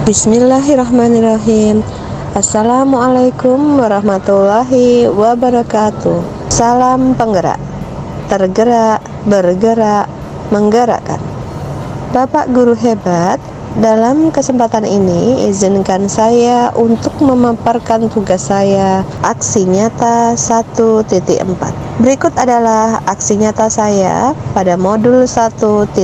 Bismillahirrahmanirrahim. Assalamualaikum warahmatullahi wabarakatuh. Salam penggerak, tergerak, bergerak, menggerakkan. Bapak Guru hebat, dalam kesempatan ini izinkan saya untuk memaparkan tugas saya aksi nyata 1.4. Berikut adalah aksi nyata saya pada modul 1.4.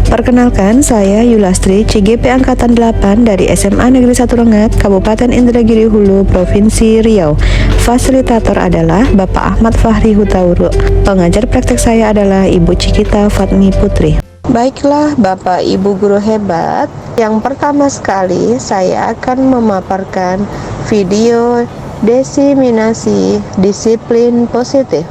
Perkenalkan, saya Yulastri, CGP Angkatan 8 dari SMA Negeri 1 Rengat, Kabupaten Indragiri Hulu, Provinsi Riau. Fasilitator adalah Bapak Ahmad Fahri Hutauru. Pengajar praktek saya adalah Ibu Cikita Fatmi Putri. Baiklah Bapak Ibu Guru hebat, yang pertama sekali saya akan memaparkan video desiminasi disiplin positif.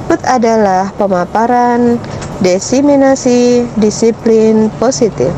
Berikut adalah pemaparan desiminasi disiplin positif.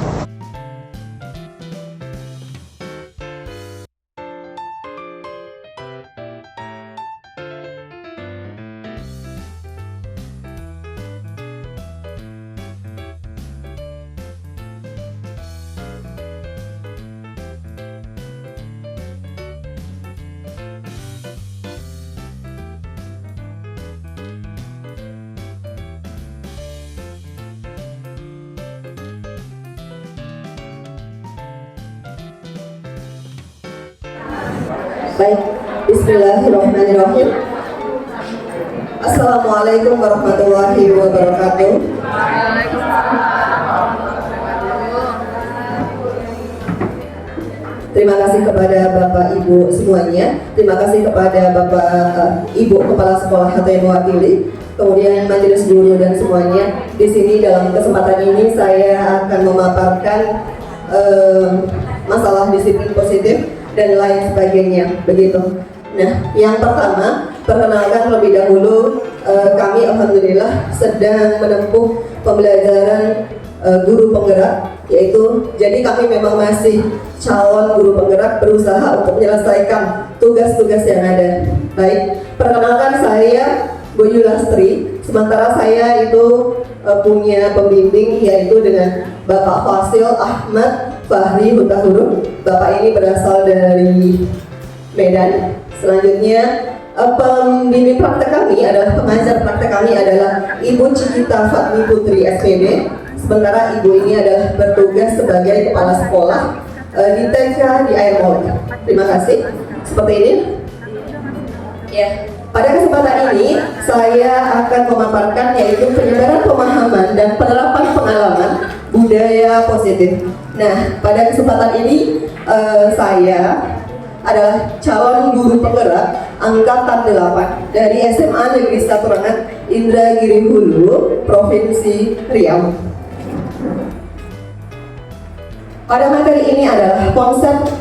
Baik, bismillahirrahmanirrahim. Assalamualaikum warahmatullahi wabarakatuh. Terima kasih kepada Bapak Ibu semuanya. Terima kasih kepada Bapak Ibu Kepala Sekolah atau yang mewakili, kemudian majelis guru dan semuanya. Di sini dalam kesempatan ini saya akan memaparkan masalah disiplin positif dan lain sebagainya, begitu. Nah, yang pertama, perkenalkan lebih dahulu, kami alhamdulillah sedang menempuh pembelajaran guru penggerak, yaitu jadi kami memang masih calon guru penggerak berusaha untuk menyelesaikan tugas-tugas yang ada. Baik, perkenalkan saya Bu Yulastri, sementara saya itu punya pembimbing yaitu dengan Bapak Fasil Ahmad Fahri Hutauru. Bapak ini berasal dari Medan. Selanjutnya pembimbing praktek kami adalah pengajar praktek kami adalah Ibu Cikita Fatmi Putri SPD. Sementara ibu ini adalah bertugas sebagai kepala sekolah di TK di Air Molek. Terima kasih. Seperti ini. Ya. Pada kesempatan ini saya akan memaparkan yaitu penyebaran pemahaman dan penerapan pengalaman budaya positif. Nah, pada kesempatan ini saya adalah calon guru penggerak angkatan 8 dari SMA Negeri 1 Rengat, Indragiri Hulu, Provinsi Riau. Pada materi ini adalah konsep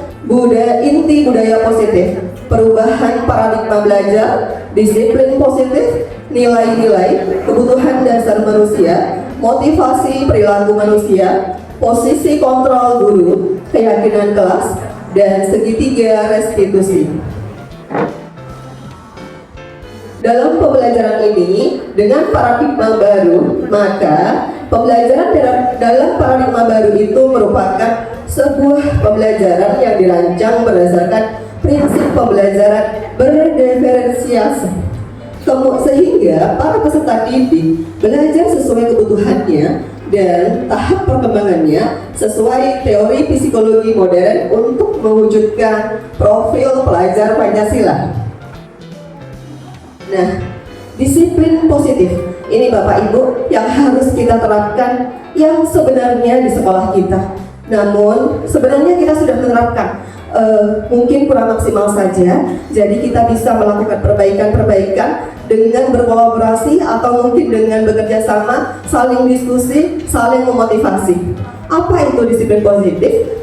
inti budaya positif, perubahan paradigma belajar, disiplin positif, nilai-nilai, kebutuhan dasar manusia, motivasi perilaku manusia, posisi kontrol guru, keyakinan kelas, dan segitiga restitusi. Dalam pembelajaran ini, dengan paradigma baru, maka pembelajaran dalam paradigma baru itu merupakan sebuah pembelajaran yang dirancang berdasarkan prinsip pembelajaran berdiferensiasi, sehingga para peserta didik belajar sesuai kebutuhannya dan tahap perkembangannya sesuai teori psikologi modern untuk mewujudkan profil pelajar Pancasila. Nah, disiplin positif ini Bapak Ibu yang harus kita terapkan yang sebenarnya di sekolah kita. Namun sebenarnya kita sudah menerapkan, mungkin kurang maksimal saja. Jadi kita bisa melakukan perbaikan-perbaikan dengan berkolaborasi atau mungkin dengan bekerja sama, saling diskusi, saling memotivasi. Apa itu disiplin positif?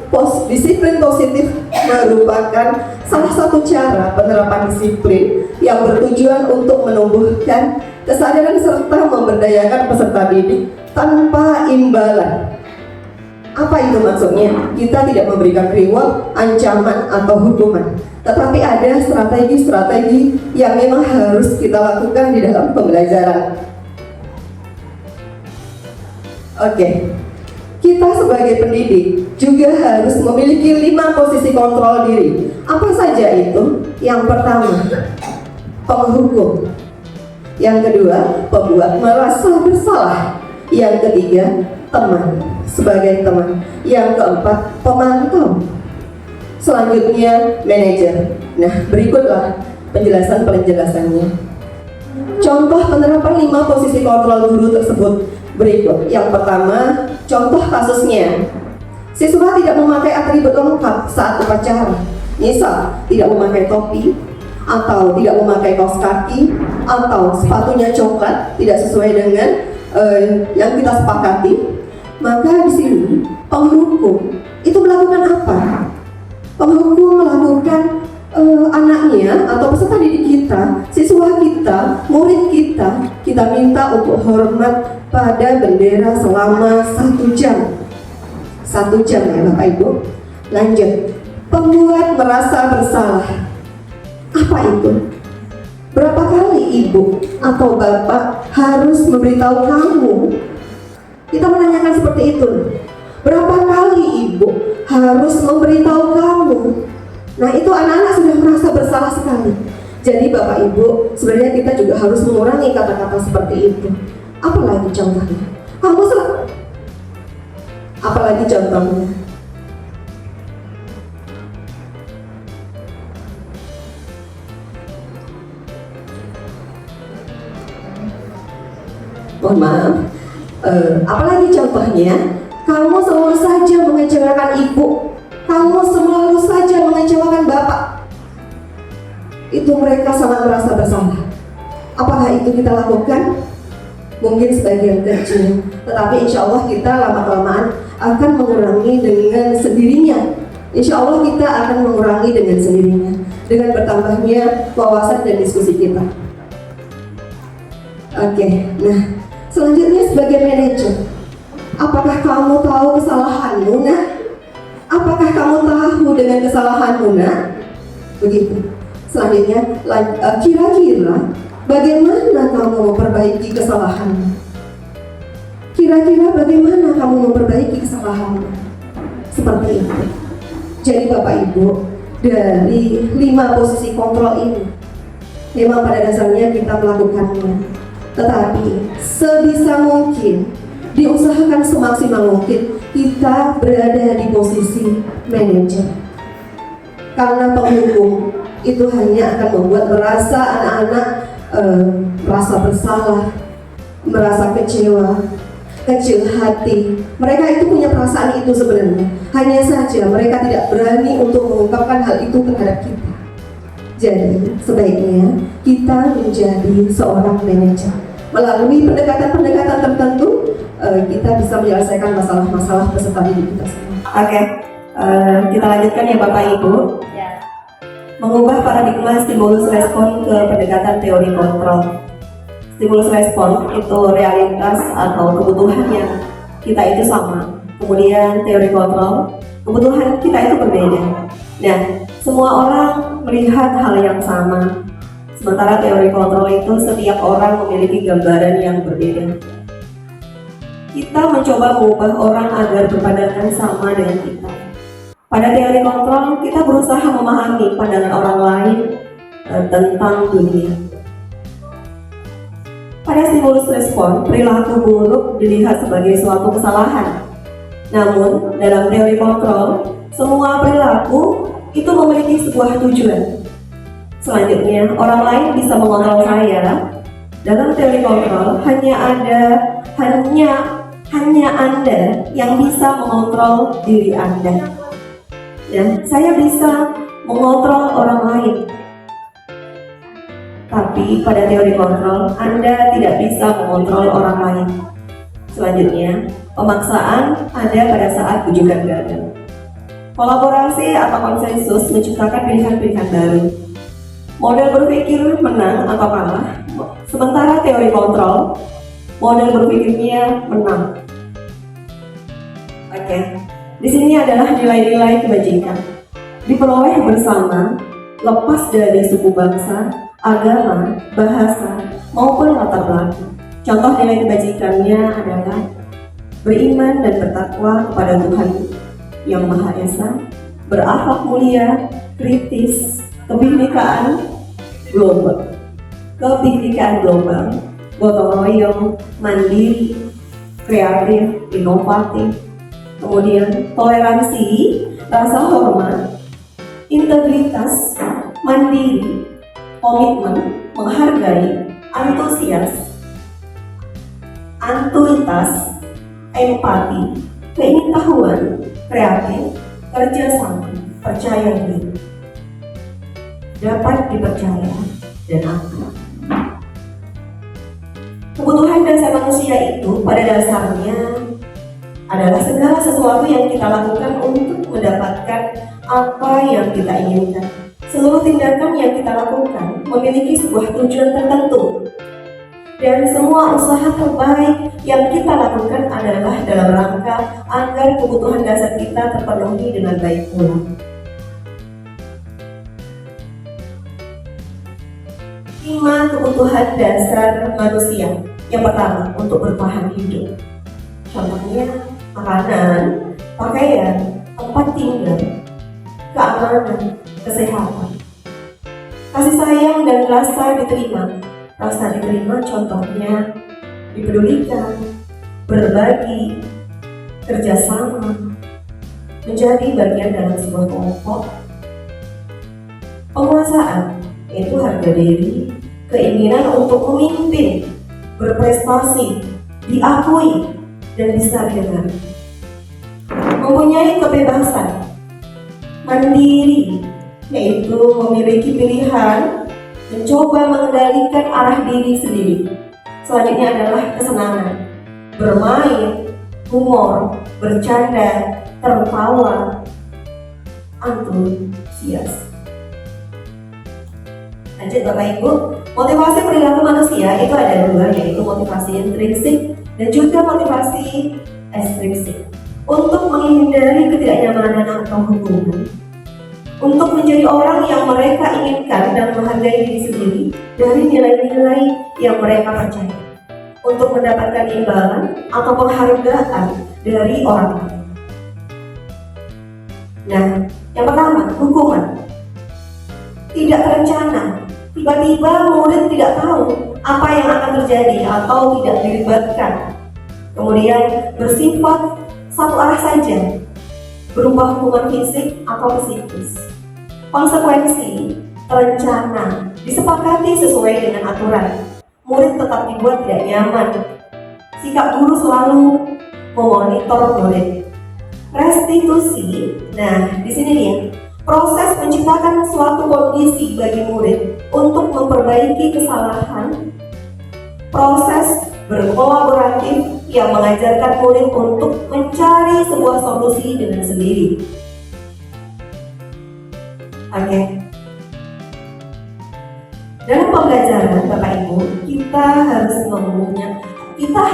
Disiplin positif merupakan salah satu cara penerapan disiplin yang bertujuan untuk menumbuhkan kesadaran serta memberdayakan peserta didik tanpa imbalan. Apa itu maksudnya? Kita tidak memberikan reward, ancaman, atau hukuman, tetapi ada strategi-strategi yang memang harus kita lakukan di dalam pembelajaran. Oke. kita sebagai pendidik juga harus memiliki 5 posisi kontrol diri. Apa saja itu? Yang pertama, penghukum. Yang kedua, pembuat merasa bersalah. Yang ketiga, teman, sebagai teman. Yang keempat, pemantau. Selanjutnya, manajer. Nah, berikutlah penjelasannya. Contoh penerapan 5 posisi kontrol guru tersebut berikut. Yang pertama, contoh kasusnya. Siswa tidak memakai atribut lengkap saat upacara. Misal, tidak memakai topi, atau tidak memakai kaos kaki, atau sepatunya coklat, tidak sesuai dengan yang kita sepakati. Maka di sini penghukum itu melakukan apa? Penghukum melakukan anaknya atau peserta didik kita, siswa kita, murid kita minta untuk hormat pada bendera selama 1 jam. 1 jam ya Bapak Ibu. Lanjut, pembuat merasa bersalah. Apa itu? Berapa kali ibu atau bapak harus memberitahu kamu? Kita menanyakan seperti itu. Berapa kali ibu harus memberitahu kamu? Nah, itu anak-anak sudah merasa bersalah sekali. Jadi Bapak Ibu, sebenarnya kita juga harus mengurangi kata-kata seperti itu. Apalagi contohnya? Apalagi contohnya? Mohon maaf. Apalagi contohnya? Kamu selalu saja mengecewakan ibu. Kamu selalu saja mengecewakan bapak. Itu mereka sangat merasa bersalah. Apakah itu kita lakukan? Mungkin sebagian kecil, tetapi insya Allah kita lama-kelamaan akan mengurangi dengan sendirinya. Insya Allah kita akan mengurangi dengan sendirinya, dengan bertambahnya wawasan dan diskusi kita. Oke, nah selanjutnya sebagai manajer, apakah kamu tahu kesalahanmu, nak? Apakah kamu tahu dengan kesalahanmu, nak? Begitu. Selanjutnya, kira-kira bagaimana kamu memperbaiki kesalahanmu? Kira-kira bagaimana kamu memperbaiki kesalahanmu? Seperti itu. Jadi Bapak Ibu, dari 5 posisi kontrol ini, memang pada dasarnya kita melakukannya. Tetapi sebisa mungkin, diusahakan semaksimal mungkin kita berada di posisi manajer. Karena penghukum itu hanya akan membuat merasa anak-anak merasa bersalah, merasa kecewa, kecil hati. Mereka itu punya perasaan itu sebenarnya. Hanya saja mereka tidak berani untuk mengungkapkan hal itu terhadap kita. Jadi sebaiknya kita menjadi seorang manajer. Melalui pendekatan-pendekatan tertentu, kita bisa menyelesaikan masalah-masalah peserta didik kita semua. Oke, kita lanjutkan ya Bapak Ibu. Mengubah paradigma stimulus respon ke pendekatan teori kontrol. Stimulus respon itu realitas atau kebutuhan yang kita itu sama. Kemudian teori kontrol, kebutuhan kita itu berbeda. Nah, semua orang melihat hal yang sama. Sementara teori kontrol itu setiap orang memiliki gambaran yang berbeda. Kita mencoba mengubah orang agar berpandangan sama dengan kita. Pada teori kontrol, kita berusaha memahami pandangan orang lain tentang dunia. Pada stimulus respon, perilaku buruk dilihat sebagai suatu kesalahan. Namun, dalam teori kontrol, semua perilaku itu memiliki sebuah tujuan. Selanjutnya, orang lain bisa mengontrol saya. Dalam teori kontrol, hanya Anda yang bisa mengontrol diri Anda. Dan saya bisa mengontrol orang lain. Tapi pada teori kontrol, Anda tidak bisa mengontrol orang lain. Selanjutnya, pemaksaan ada pada saat bujukan gagal. Kolaborasi atau konsensus menciptakan pilihan-pilihan baru. Model berpikir menang atau kalah, sementara teori kontrol, model berpikirnya menang. Oke, di sini adalah nilai-nilai kebajikan. Diperoleh bersama, lepas dari suku bangsa, agama, bahasa, maupun latar belakang. Contoh nilai kebajikannya adalah beriman dan bertakwa kepada Tuhan yang Maha Esa, berakhlak mulia, kritis, kebinekaan global, gotong royong, mandiri, kreatif, inovatif, kemudian toleransi, rasa hormat, integritas, mandiri, komitmen, menghargai, antusias, empati, keingintahuan, kreatif, kerjasama, percaya diri, dapat dipercaya, dan akrab. Kebutuhan dasar manusia itu pada dasarnya adalah segala sesuatu yang kita lakukan untuk mendapatkan apa yang kita inginkan. Seluruh tindakan yang kita lakukan memiliki sebuah tujuan tertentu. Dan semua usaha terbaik yang kita lakukan adalah dalam rangka agar kebutuhan dasar kita terpenuhi dengan baik pula. Lima kebutuhan dasar manusia. Yang pertama, untuk bertahan hidup. Contohnya, makanan, pakaian, tempat tinggal, keamanan, kesehatan. Kasih sayang dan rasa diterima. Rasa diterima contohnya dipedulikan, berbagi, kerjasama, menjadi bagian dalam sebuah kelompok. Penguasaan, yaitu harga diri, keinginan untuk memimpin, berprestasi, diakui, dan disadari. Mempunyai kebebasan, mandiri, yaitu memiliki pilihan, mencoba mengendalikan arah diri sendiri. Selanjutnya adalah kesenangan, bermain, humor, bercanda, tertawa, antusias. Lanjut Bapak Ibu, motivasi perilaku manusia itu ada dua, yaitu motivasi intrinsik dan juga motivasi ekstrinsik. Untuk menghindari ketidaknyamanan atau hubungan, untuk menjadi orang yang mereka inginkan dan menghargai diri sendiri dari nilai-nilai yang mereka percaya, untuk mendapatkan imbalan atau penghargaan dari orang lain. Nah, yang pertama, hukuman. Tidak terencana, tiba-tiba murid tidak tahu apa yang akan terjadi atau tidak dilibatkan. Kemudian bersifat satu arah saja, berupa hukuman fisik atau psikis. Konsekuensi terencana, disepakati sesuai dengan aturan. Murid tetap dibuat tidak nyaman. Sikap guru selalu memonitor murid. Restitusi, nah di sini nih, proses menciptakan suatu kondisi bagi murid untuk memperbaiki kesalahan. Proses berkolaboratif yang mengajarkan murid untuk mencari sebuah solusi dengan sendiri. Oke. Dalam pembelajaran Bapak Ibu, kita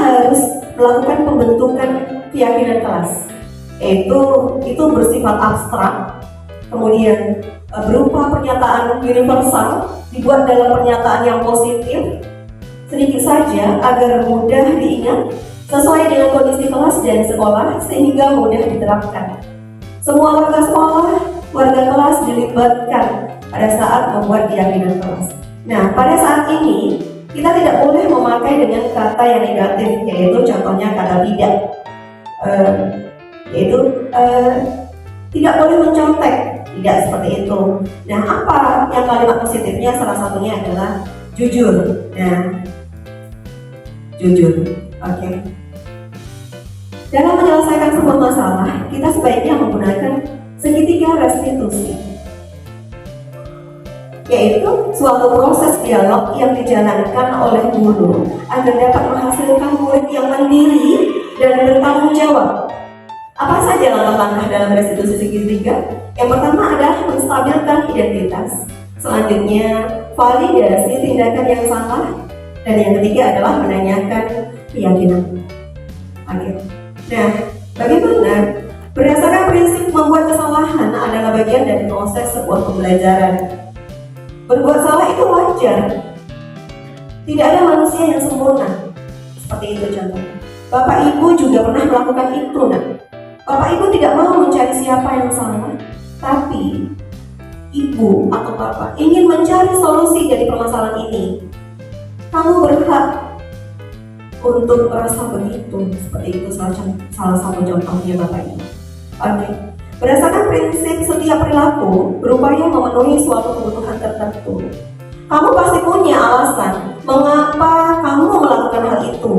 harus melakukan pembentukan keyakinan kelas. Itu bersifat abstrak, kemudian berupa pernyataan universal, dibuat dalam pernyataan yang positif, sedikit saja agar mudah diingat, sesuai dengan kondisi kelas dan sekolah sehingga mudah diterapkan. Semua warga sekolah, warga kelas dilibatkan pada saat membuat keyakinan kelas. Nah, pada saat ini kita tidak boleh memakai dengan kata yang negatif, yaitu contohnya kata tidak, tidak boleh mencontek, tidak seperti itu. Nah, apa yang kalimat positifnya? Salah satunya adalah jujur. Nah, jujur, oke. Dalam menyelesaikan sebuah masalah, kita sebaiknya menggunakan segitiga restitusi, yaitu suatu proses dialog yang dijalankan oleh guru agar dapat menghasilkan murid yang mandiri dan bertanggung jawab. Apa saja langkah-langkah dalam restitusi segitiga? Yang pertama adalah menstabilkan identitas. Selanjutnya, validasi tindakan yang salah. Dan yang ketiga adalah menanyakan keyakinan. Oke. Nah, bagaimana? Berdasarkan prinsip membuat kesalahan adalah bagian dari proses sebuah pembelajaran. Berbuat salah itu wajar. Tidak ada manusia yang sempurna. Seperti itu contohnya. Bapak Ibu juga pernah melakukan itu, nak. Bapak Ibu tidak mau mencari siapa yang salah, tapi Ibu atau Bapak ingin mencari solusi dari permasalahan ini. Kamu berhak untuk merasa begitu, seperti itu salah satu contohnya Bapak Ibu. Oke. Berdasarkan prinsip setiap perilaku berupaya memenuhi suatu kebutuhan tertentu. Kamu pasti punya alasan mengapa kamu melakukan hal itu.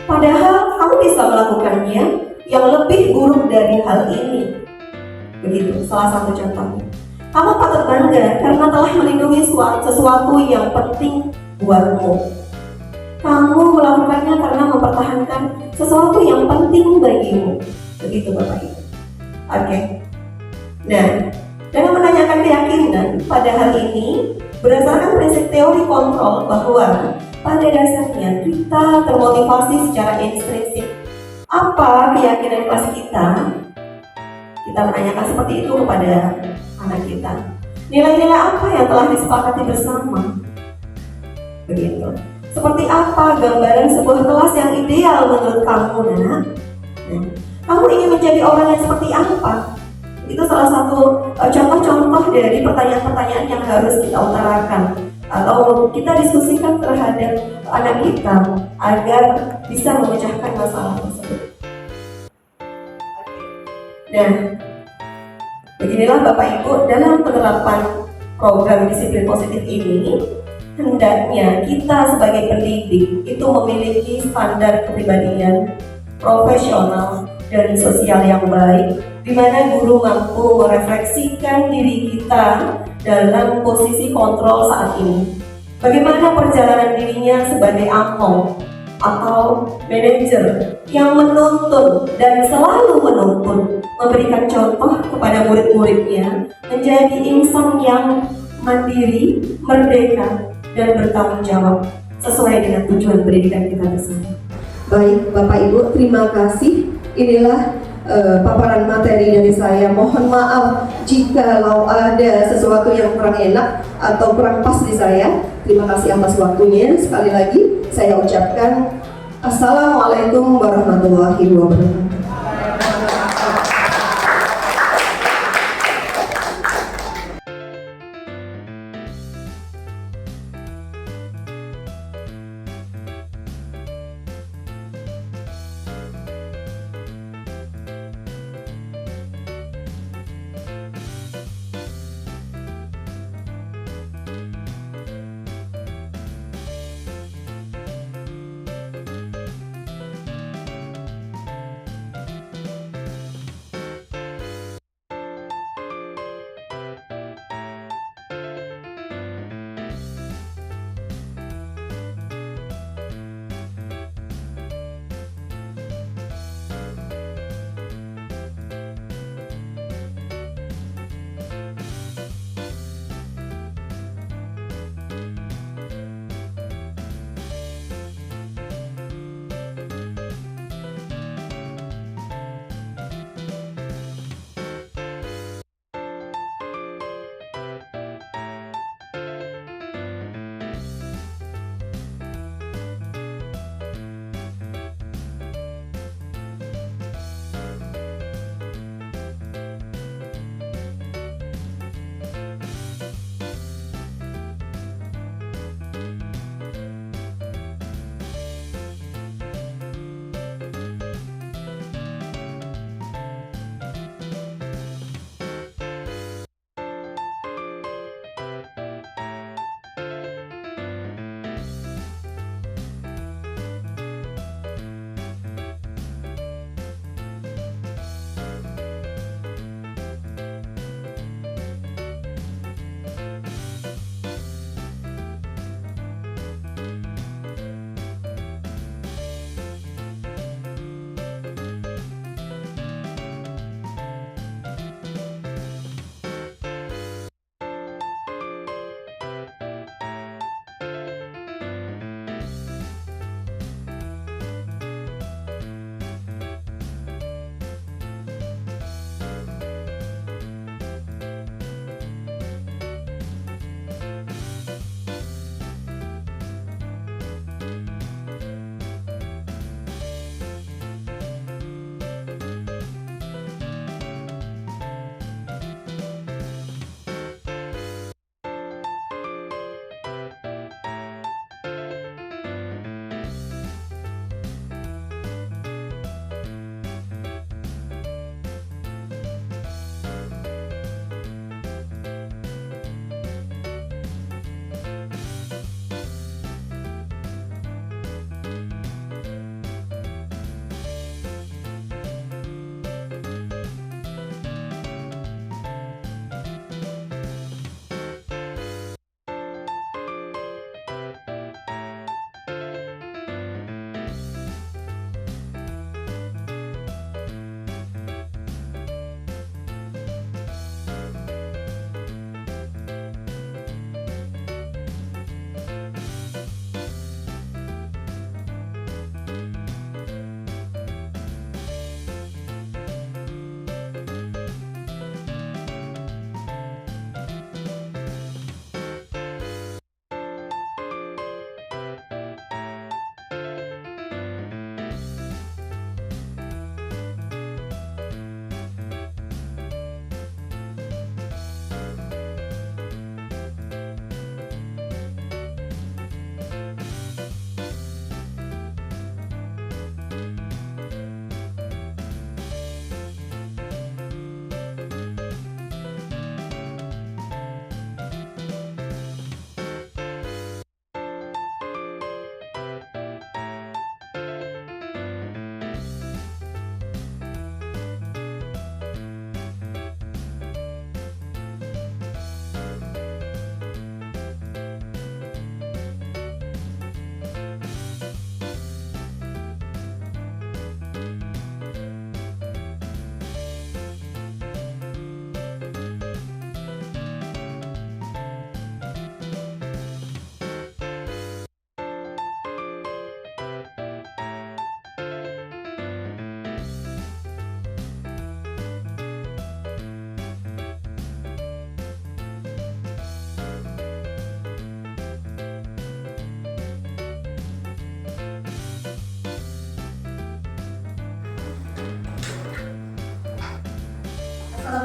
Padahal kamu bisa melakukannya yang lebih buruk dari hal ini. Begitu, salah satu contohnya. Kamu patut bangga karena telah melindungi sesuatu yang penting buatmu. Kamu melakukannya karena mempertahankan sesuatu yang penting bagimu. Begitu Bapak Ibu. Oke. Nah, dengan menanyakan keyakinan pada hal ini, berdasarkan prinsip teori kontrol bahwa pada dasarnya kita termotivasi secara intrinsik. Apa keyakinan kelas kita? Kita menanyakan seperti itu kepada anak kita. Nilai-nilai apa yang telah disepakati bersama? Begitu. Seperti apa gambaran sebuah kelas yang ideal menurut kamu, nak? Kamu ingin menjadi orang yang seperti apa? Itu salah satu contoh-contoh dari pertanyaan-pertanyaan yang harus kita utarakan atau kita diskusikan terhadap anak kita agar bisa memecahkan masalah tersebut. Nah, beginilah Bapak Ibu, dalam penerapan program disiplin positif ini, hendaknya kita sebagai pendidik itu memiliki standar kepribadian profesional dan sosial yang baik, di mana guru mampu merefleksikan diri kita dalam posisi kontrol saat ini. Bagaimana perjalanan dirinya sebagai among atau manajer yang menuntun dan selalu menuntun, memberikan contoh kepada murid-muridnya menjadi insan yang mandiri, merdeka, dan bertanggung jawab sesuai dengan tujuan pendidikan kita bersama. Baik, Bapak Ibu, terima kasih. Inilah paparan materi dari saya. Mohon maaf jika ada sesuatu yang kurang enak atau kurang pas di saya. Terima kasih atas waktunya. Sekali lagi saya ucapkan Assalamualaikum warahmatullahi wabarakatuh.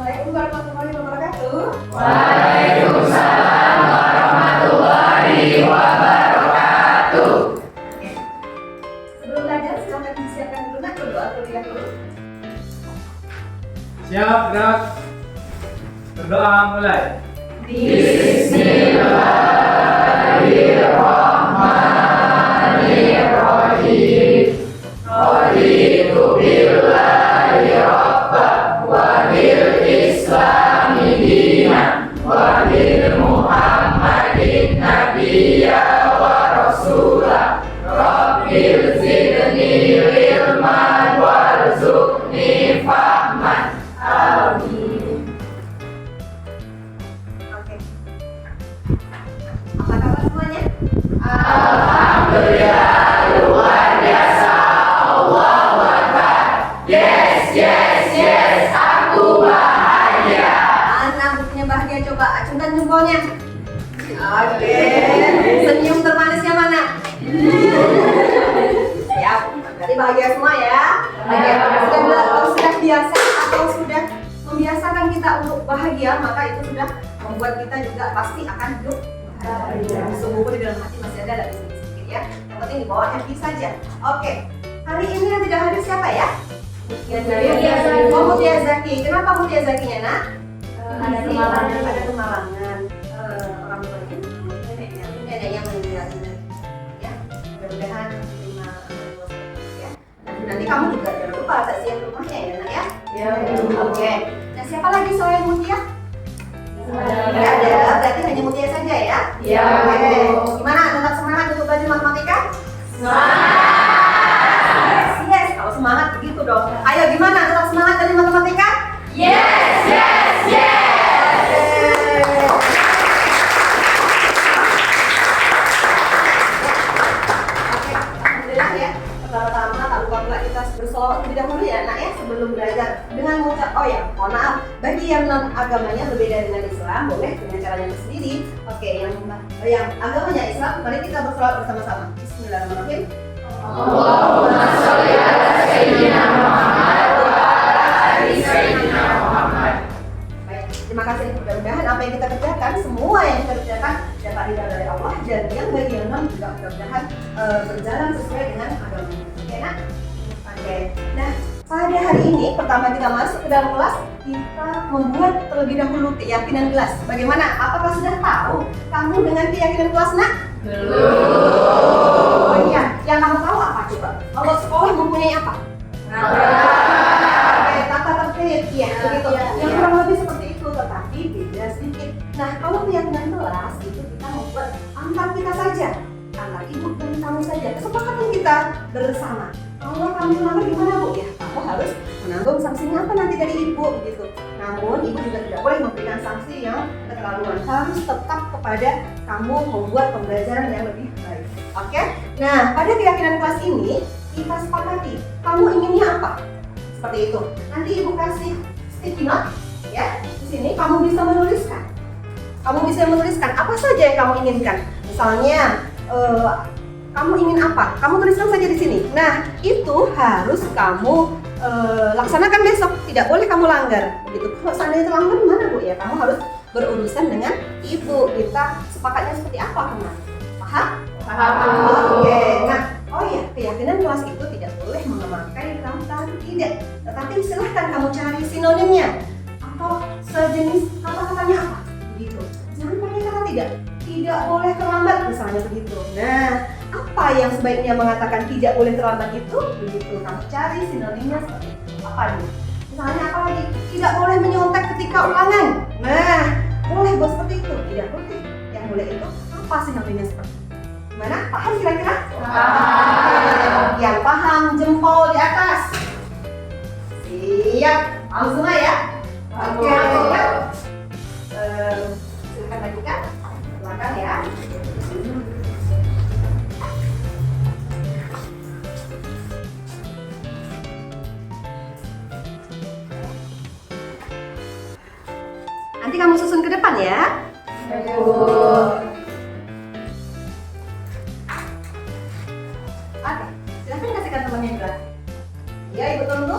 Assalamualaikum warahmatullahi wabarakatuh. Waalaikumsalam warahmatullahi wabarakatuh. Sebelum belajar, silakan disiapkan dulu nak berdoa terlebih dahulu. Siap, gerak. Berdoa mulai. Bismillahirrahmanirrahim. Raditu billahi rabba wa bil islami dinan wa bil muhammadin nabiyya wa rasula. Rabbil zidni ilman warzuqni fahman. Amin. Oke. Apa kabar semuanya? Alhamdulillah, luar biasa. Allahu Akbar. Yes, yes, yes, aku bahagia. Mana buktinya bahagia? Coba acungkan jempolnya. Oke. Senyum termanisnya mana? Siap. Berarti bahagia semua ya. Bahagia. Kalau sudah biasa atau sudah membiasakan kita untuk bahagia, maka itu sudah membuat kita juga pasti akan hidup bahagia. Sungguh di dalam hati masih ada lagi sedikit ya. Yang penting di bawah happy saja. Oke. Hari ini yang tidak hadir siapa ya? Mutia Zaki. Oh, Mutia Zaki. Kenapa Mutia Zakinya, Nak? Ada kemalangan. Ada kemalangan. Orang tuanya neneknya meninggal. Ya. Mudah-mudahan terima ya. Nanti kamu juga jangan lupa saksian rumahnya ya, Nak ya. Ya, Oke. Nah, siapa lagi selain Mutia? Tidak ada, berarti hanya Mutia saja ya? Ya, Oke. Bu. Gimana? Tetap semangat untuk belajar matematika? Semangat. Yes, kalau semangat begitu dong. Ayo gimana? Tetap semangat dari matematika? Yes, yes, yes. Oke, alhamdulillah ya. Pertama-tama tak lupa pula kita bersolawat terlebih dahulu ya, Nak ya, sebelum belajar dengan mengucap mohon maaf bagi yang non agamanya berbeda dengan Islam boleh dengan caranya sendiri. Oke, yang agamanya Islam, mari kita bersolawat bersama-sama. Bismillahirrahmanirrahim. Allahumma sholli ala sayyidina Muhammad wa ala ali sayyidina Muhammad. Baik, terima kasih. Mudah-mudahan apa yang kita kerjakan, semua yang kita kerjakan dapat ridha dari Allah, dan yang bagi yang non juga mudah-mudahan berjalan sesuai dengan agamanya. Oke, Nak? Oke. Nah, pada hari ini pertama kita masuk ke dalam kelas, kita membuat terlebih dahulu keyakinan kelas. Bagaimana? Apakah sudah tahu kamu dengan keyakinan kelas, Nak? Belum. Oh iya, yang kamu tahu apa coba? Kalau sekolah mempunyai apa? Oke, tata tertib, ya begitu. Yang kurang lebih seperti itu, tetapi beda sedikit. Nah, kalau keyakinan kelas itu kita membuat antar kita saja, antar ibu dan kamu saja, kesepakatan kita bersama. Kalau kamu melanggar gimana, Bu? Ya, kamu harus menanggung sanksinya apa nanti dari ibu begitu. Namun ibu juga tidak boleh memberikan sanksi yang keterlaluan. Harus tetap kepada kamu membuat pembelajaran yang lebih baik. Oke? Nah, pada keyakinan kelas ini kita sepakati kamu inginnya apa? Seperti itu. Nanti ibu kasih sticky note ya. Di sini kamu bisa menuliskan. Kamu bisa menuliskan apa saja yang kamu inginkan. Misalnya kamu ingin apa? Kamu tuliskan saja di sini. Nah, itu harus kamu laksanakan besok. Tidak boleh kamu langgar. Begitu. Kalau seandainya terlanggar gimana, Bu? Ya, kamu harus berurusan dengan ibu. Kita sepakatnya seperti apa, teman? Paham? Paham. Oke. Nah, oh ya, keyakinan kelas itu tidak boleh memakai kata tidak. Tetapi silahkan kamu cari sinonimnya atau sejenis kata-katanya apa. Begitu. Jangan pakai kata tidak. Tidak boleh terlambat misalnya begitu. Nah, apa yang sebaiknya mengatakan tidak boleh terlambat itu? Begitu. Kamu cari sinonimnya seperti itu. Apa nih? Misalnya apa lagi? Tidak boleh menyontek ketika ulangan. Nah, boleh bos seperti itu. Tidak boleh. Yang boleh itu apa sinonimnya seperti itu? Gimana? Paham kira-kira? Paham. Yang paham jempol di atas. Siap. Paham semua ya? Oke, siap. Silakan lanjutkan. Silakan ya. Nanti kamu susun ke depan ya. Oke, silahkan kasihkan temannya juga. Ya, Ibu tunggu.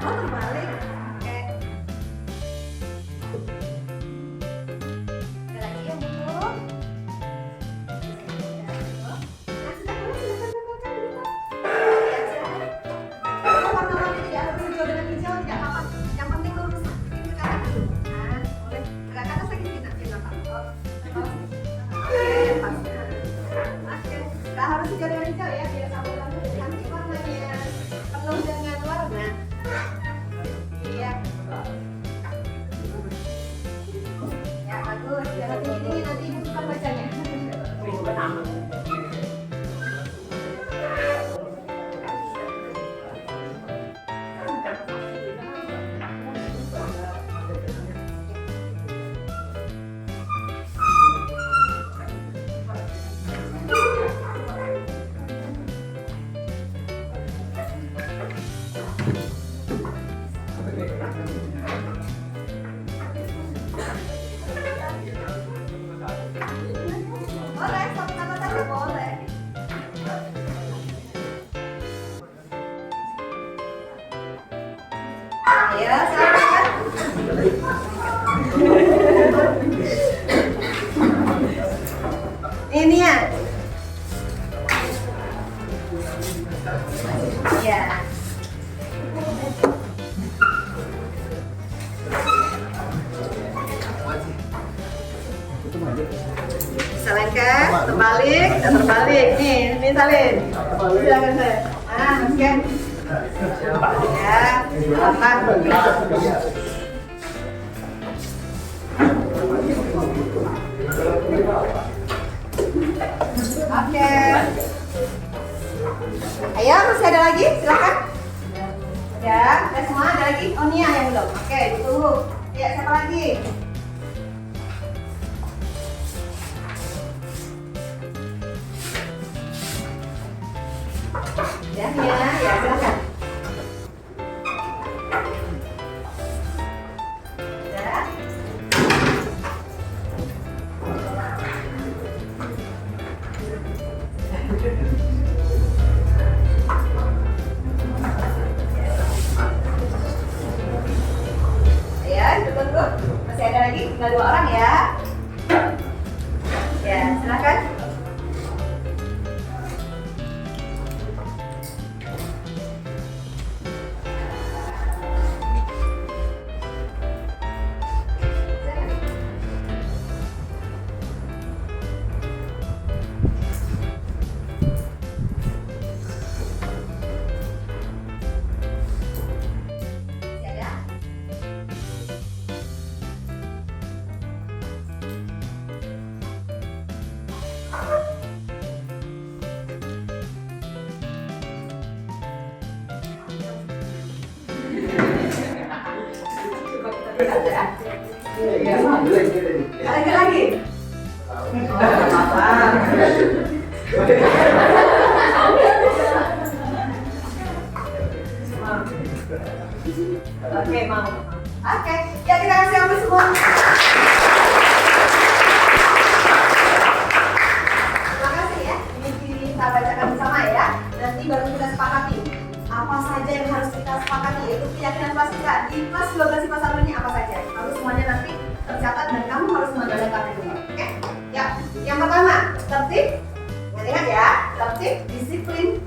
Oh, terbalik. Oke. Ada lagi yang belum? Nah, silakan. Ya, silakan. Kalau warna-warni tidak harus hijau dengan hijau, tidak apa-apa. Yang penting lurus ini ke kanan dulu. Nah, boleh. Agak ke atas lagi sedikit, belakang. Oke, pas. Oke. Nggak harus hijau dengan hijau ya, biar kamu cantik warnanya. Penuh dengan warna. Iya. Ya, bagus. Jangan tinggi-tinggi, nanti ibu susah bacanya. Boleh, satu kata saja boleh. Ayo, silakan. Ini ya. Ya. Salingkan, terbalik, dan terbalik. Nih salin. Silakan saya. Oke. Ya, apa? Oke. Ayo, masih ada lagi? Silakan. Ya, ada semua, ada lagi? Oh, Nia yang belum. Oke, ditunggu. Ya, siapa lagi? Ya, silakan. Ya. Ya, tunggu. Masih ada lagi? Tinggal 2 orang ya. Ya, silakan. Masih ada? Ada lagi? Oke, mau. Oke, ya kita kasih ambil semua. Terima kasih ya. Ini kita bacakan bersama ya. Nanti baru kita sepakati apa saja yang harus kita sepakati, yaitu keyakinan kelas kita di kelas 12 IPA 1 ini apa saja. Lalu semuanya nanti tercatat dan kamu harus menandatangani itu. Oke? Ya. Yang pertama, tertib. Ingat ya, tertib, disiplin.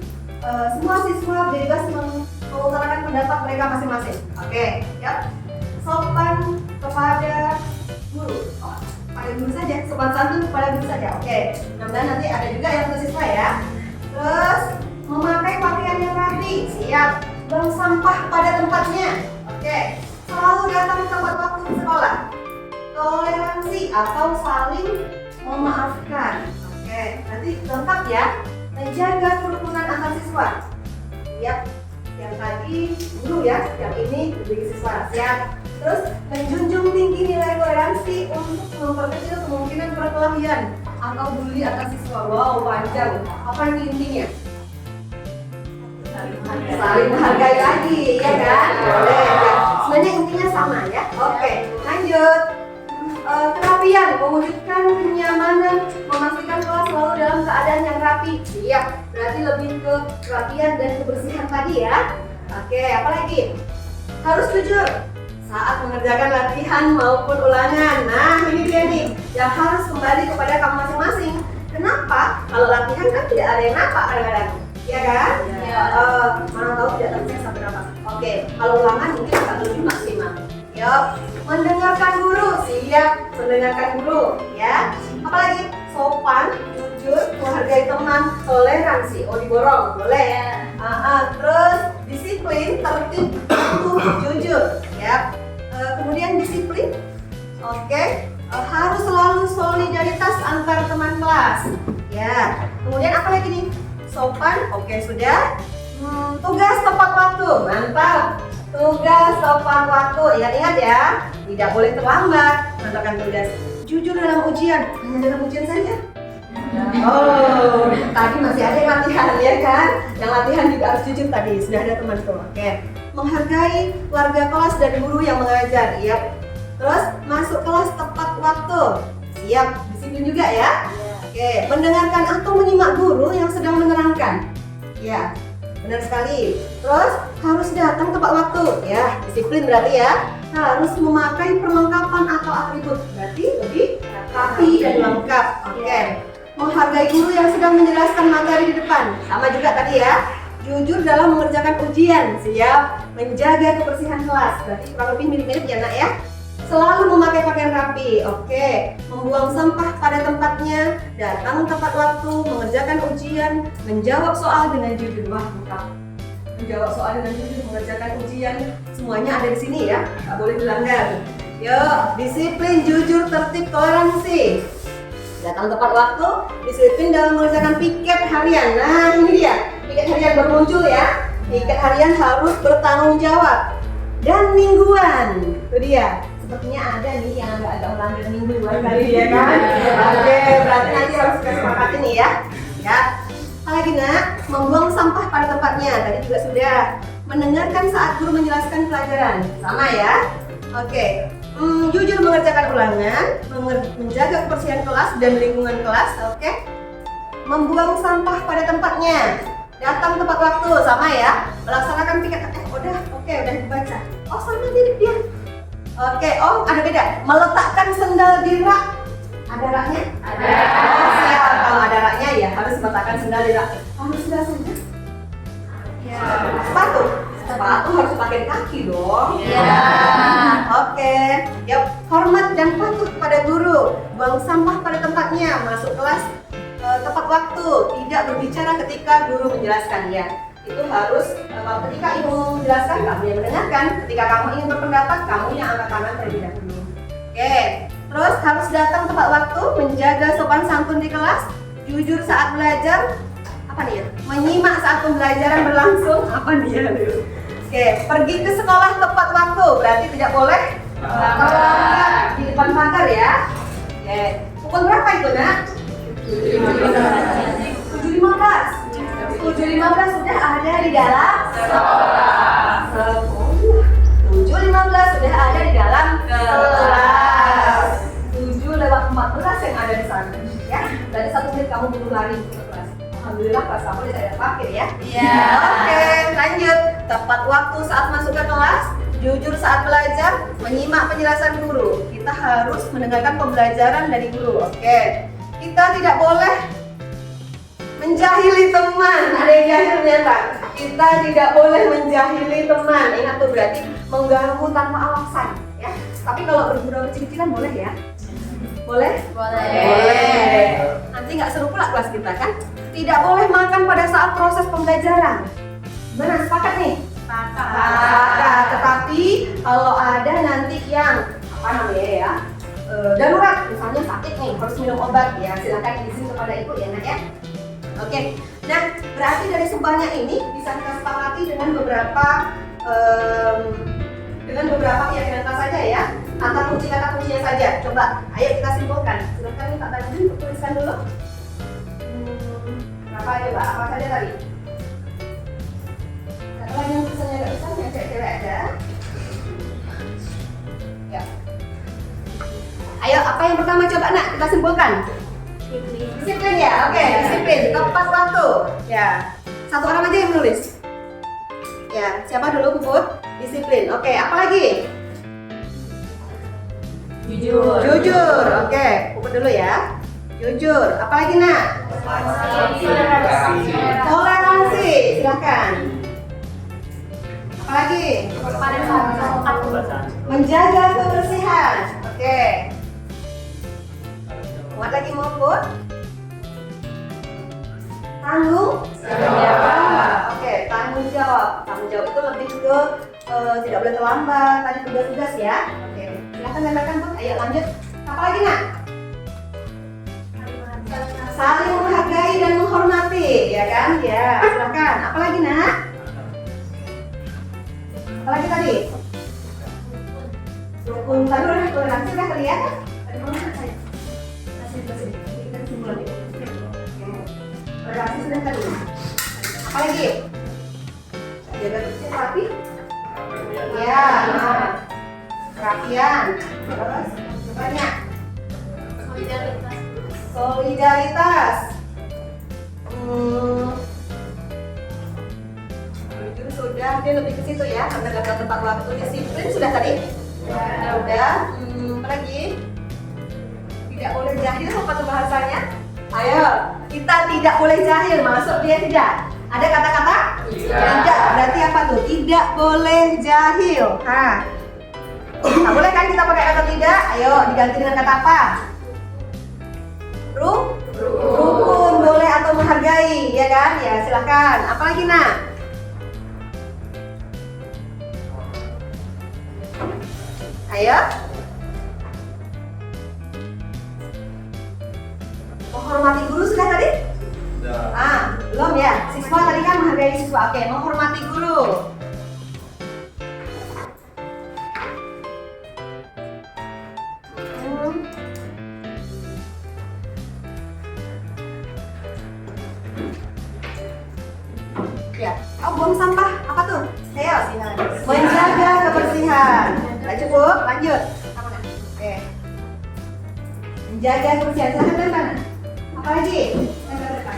Semua siswa bebas mengutarakan pendapat mereka masing-masing. Oke, ya. Sopan kepada guru. Oh, pada guru saja, sopan santun kepada guru saja. Oke. Mudah-mudahan nanti ada juga yang untuk siswa ya. Terus memakai pakaian yang rapi, siap. Buang sampah pada tempatnya. Oke. Selalu datang tepat waktu ke sekolah. Toleransi atau saling memaafkan. Oke, nanti lengkap ya. Menjaga kerukunan antar siswa. Siap. Yang tadi guru ya, yang ini lebih siswa. Siap. Terus menjunjung tinggi nilai toleransi untuk memperkecil kemungkinan perkelahian atau bully antar siswa. Wow, panjang. Apa ini intinya? Saling menghargai lagi, ya kan? Boleh. Ya. Sebenarnya intinya sama ya. Oke, lanjut. Kerapian, mewujudkan kenyamanan, memastikan kelas selalu dalam keadaan yang rapi. Siap. Berarti lebih ke kerapian dan kebersihan tadi ya. Oke, apa lagi? Harus jujur saat mengerjakan latihan maupun ulangan. Nah, ini dia nih yang harus kembali kepada kamu masing-masing. Kenapa? Kalau latihan kan tidak ada yang nampak kadang-kadang, ya kan? Iya. Mana tahu tidak tercek sampai berapa. Oke, kalau ulangan mungkin 1 maksimal. Yuk, mendengarkan guru, siap mendengarkan guru, ya. Apalagi sopan, jujur, menghargai teman, toleransi. Oh, diborong, boleh. Terus disiplin, tertib, patuh, jujur, ya. Kemudian disiplin, oke. Harus selalu solidaritas antar teman kelas, ya. Kemudian apa lagi nih? Sopan, oke sudah. Tugas tepat waktu, mantap. Tugas tepat waktu, ingat-ingat ya. Tidak boleh terlambat mengerjakan tugas. Jujur dalam ujian, hanya dalam ujian saja. Oh, tadi masih ada yang latihan ya kan? Yang latihan juga harus jujur tadi, sudah ada temanku. Oke. Menghargai warga kelas dan guru yang mengajar, iya. Terus masuk kelas tepat waktu, siap, disiplin juga ya. Oke, mendengarkan atau menyimak guru yang sedang menerangkan, ya, benar sekali. Terus harus datang tepat waktu, ya, disiplin berarti ya. Harus memakai perlengkapan atau atribut, berarti lebih rapi dan lengkap. Oke. Menghargai guru yang sedang menjelaskan materi di depan, sama juga tadi ya. Jujur dalam mengerjakan ujian, siap. Menjaga kebersihan kelas, berarti kurang lebih mirip-mirip ya nak ya. Selalu memakai pakaian rapi, oke. Membuang sampah pada tempatnya, datang tepat waktu, mengerjakan ujian, menjawab soal dengan jujur. Wah, lengkap. Menjawab soal dengan jujur, mengerjakan ujian, semuanya ada di sini ya, nggak boleh dilanggar. Yuk, disiplin, jujur, tertib, toleransi. Datang tepat waktu, disiplin dalam mengerjakan piket harian. Nah, ini dia, piket harian baru muncul ya. Piket harian harus bertanggung jawab. Dan mingguan, itu dia. Sepertinya ada nih yang agak melanggar mingguan kali ya kan? Oke, berarti nanti harus kita sepakati nih ya. Ya. Apalagi nak, membuang sampah pada tempatnya. Tadi juga sudah. Mendengarkan saat guru menjelaskan pelajaran, sama ya. Oke. Jujur mengerjakan ulangan, menjaga kebersihan kelas dan lingkungan kelas, oke. Membuang sampah pada tempatnya, datang tepat waktu, sama ya. Melaksanakan piket, udah dibaca. Oh, sama mirip dia. Oke, oh ada beda. Meletakkan sendal di rak. Ada raknya? Ada. Oh, siap. Kalau ada raknya ya harus meletakkan sendal di rak. Harus sendal saja? Ya. Sepatu? Sepatu harus pakai kaki dong. Iya. Oke. Yuk, hormat dan patuh pada guru. Buang sampah pada tempatnya. Masuk kelas tepat waktu. Tidak berbicara ketika guru menjelaskan ya. Itu harus ketika ibu menjelaskan, kamu yang mendengarkan. Ketika kamu ingin berpendapat, kamu yang angkat tangan terlebih dahulu. Oke. Terus harus datang tepat waktu, menjaga sopan santun di kelas, jujur saat belajar. Apa nih ya? Menyimak saat pembelajaran berlangsung. Apa nih ya? Oke, pergi ke sekolah tepat waktu, berarti tidak boleh terlambat di depan pagar ya. Oke, pukul berapa itu nak? 7.15. 7.15 sudah ada di dalam sekolah. 7.15 sudah ada di dalam kelas. 7:14 yang ada di sana. Ya, berarti 1 menit kamu belum lari ke kelas. Alhamdulillah kelas kamu tidak ada parkir ya. Iya. Oke, lanjut. Tepat waktu saat masuk ke kelas, jujur saat belajar, menyimak penjelasan guru. Kita harus mendengarkan pembelajaran dari guru. Oke. Kita tidak boleh menjahili teman. Ada yang jahil ternyata. Kita tidak boleh menjahili teman. Ingat tuh, berarti mengganggu tanpa alasan ya. Tapi kalau bergurau kecil-kecilan boleh ya? Boleh? Boleh. Nanti nggak seru pula kelas kita kan? Tidak boleh makan pada saat proses pembelajaran. Benar, sepakat nih? Sepakat. Tetapi kalau ada nanti yang apa namanya ya? Darurat, misalnya sakit nih, harus minum obat ya, silakan izin kepada ibu ya nak ya. Oke, nah berarti dari sebanyak ini bisa kita sepakati dengan beberapa keyakinan kita saja ya. Kata kuncinya saja. Coba, ayo kita simpulkan. Silakan nih Kak Tanjung untuk tuliskan dulu. Berapa coba? Apa saja tadi? Kalau yang tulisannya nggak bisa, yang cewek aja. Ya. Ayo, apa yang pertama coba nak kita simpulkan? Disiplin ya, oke, disiplin. Tepat waktu. Ya, satu orang aja yang menulis. Ya, siapa dulu Puput? Disiplin. Oke, apa lagi? Jujur. Jujur. Oke, Puput dulu ya. Jujur. Apa lagi nak? Toleransi. Silahkan. Apa lagi? Menjaga kebersihan. Oke. Buat lagi mau Puput? Tanggung jawab. Oke, tanggung jawab. Tanggung jawab itu lebih ke tidak boleh terlambat. Tadi tugas-tugas ya. Oke, silakan gambarkan Put. Ayo lanjut. Apa lagi nak? Saling menghargai dan menghormati, ya kan? Ya, silakan. Apa lagi nak? Apa lagi tadi? Rukun. Tadi udah toleransi udah kelihatan. Tadi belum saya. Kasih. Kita simpulan dulu. Toleransi sudah tadi. Apa lagi? Jaga bersih rapi. Ya, kerapian. Terus banyak. Solidaritas. Jujur sudah, dia lebih ke situ ya. Menjaga tempat waktu, disiplin sudah tadi. Ya, udah. Apa lagi? Tidak boleh jahil apa tuh bahasanya? Ayo, kita tidak boleh jahil, masuk dia tidak? Ada kata-kata? Tidak. Berarti apa tuh? Tidak boleh jahil. Nah, boleh kan kita pakai kata tidak? Ayo, diganti dengan kata apa? Rukun, boleh atau menghargai, ya kan? Ya, silakan. Apa lagi nak? Ayo. Menghormati guru sudah tadi? Sudah. Belum ya? Siswa tadi kan menghargai siswa. Oke, menghormati guru. Ya, buang sampah. Apa tuh? Ayo. Menjaga kebersihan. Nggak cukup? Lanjut. Oke. Menjaga kebersihan. Silahkan ke depan. Apa lagi? Ke depan.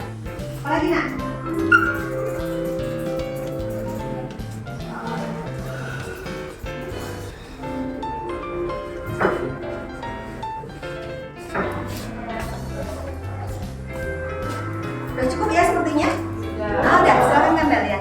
Apa lagi nak? Udah cukup ya sepertinya? Udah, silakan gambar ya.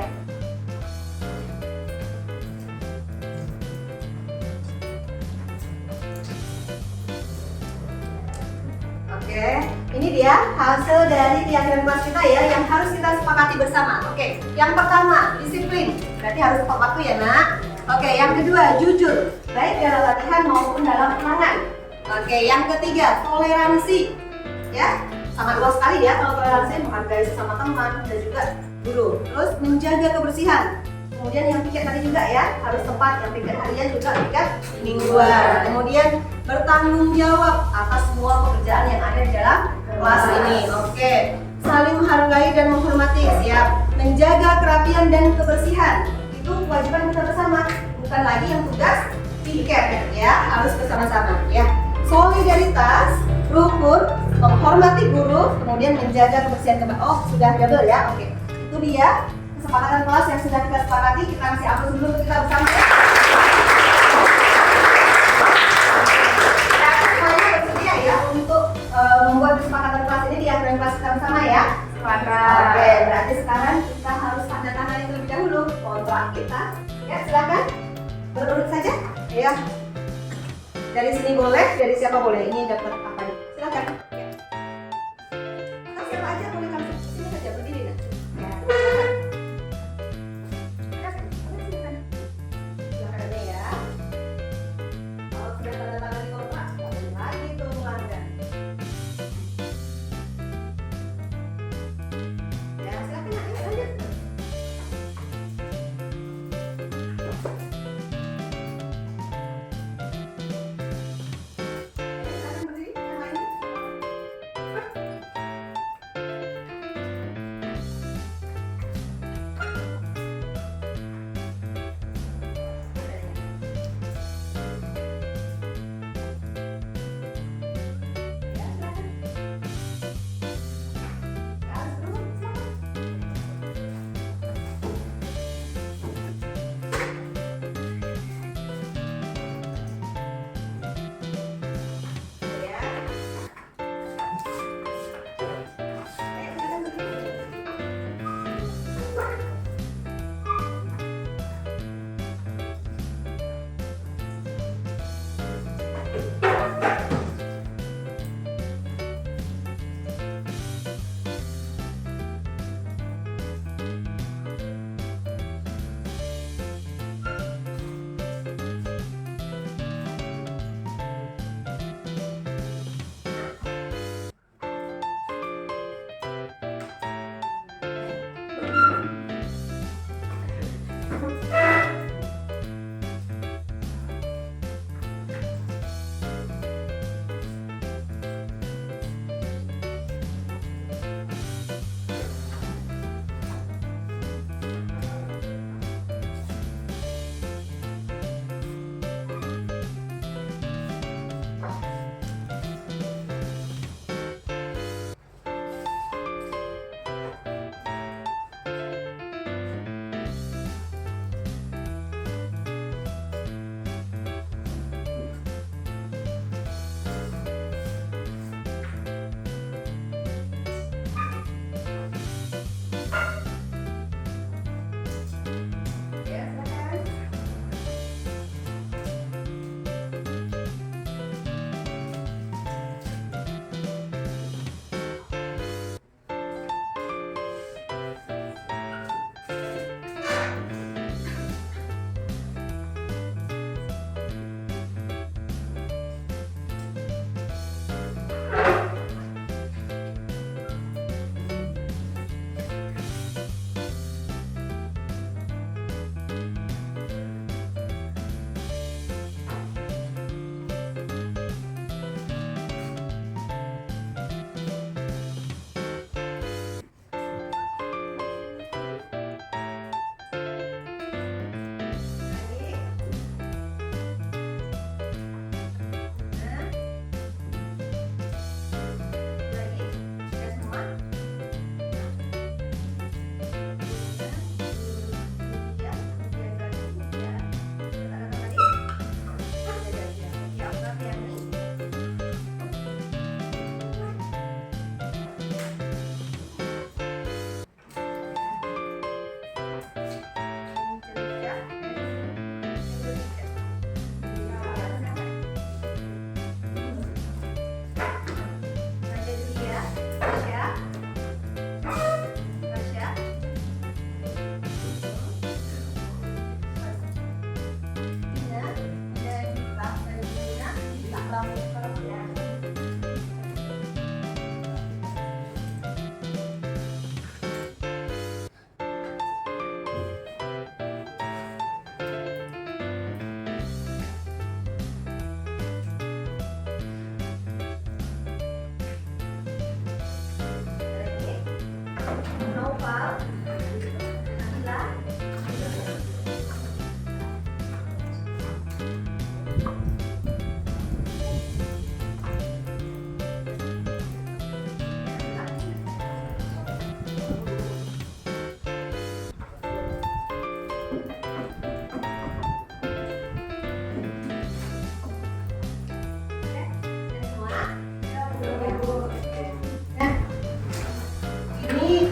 Oke, ini dia hasil dari keyakinan kelas kita ya yang harus kita sepakati bersama. Oke, yang pertama disiplin, berarti harus tepat waktu ya nak. Oke, yang kedua jujur, baik dalam latihan maupun dalam ulangan. Oke, yang ketiga toleransi, ya sangat luas sekali ya kalau toleransi, menghargai sesama teman dan juga guru. Terus menjaga kebersihan. Kemudian yang piket tadi juga ya harus tepat, yang piket harian juga piket mingguan. Kemudian bertanggung jawab atas semua pekerjaan yang ada di dalam kelas ini. Oke, saling menghargai dan menghormati, siap. Menjaga kerapian dan kebersihan itu kewajiban kita bersama, bukan lagi yang tugas piket ya, harus bersama-sama ya. Solidaritas, rukun, menghormati guru, kemudian menjaga kebersihan kembali. Oh, sudah double ya. Oke, itu dia kesepakatan kelas yang sudah kita sepakati. Kita kasih aplaus dulu untuk kita bersama ya. Semuanya bersedia ya untuk membuat kesepakatan kelas ini di akhir kelas kita bersama ya. Oke, berarti sekarang kita harus tanda tangan terlebih dahulu kontrak kita. Ya, silakan berurut saja. Ya. Dari sini boleh, dari siapa boleh? Ini dapat apa nih? Silakan. Ya. Atau siapa aja boleh kamu sini saja berdiri nak. Ya, silakan. Silakan aja ya. Kalau sudah tanda tangan di kontrak, boleh lagi tuh melanggar. Ya, silakan nak. Lanjut. Silakan berdiri.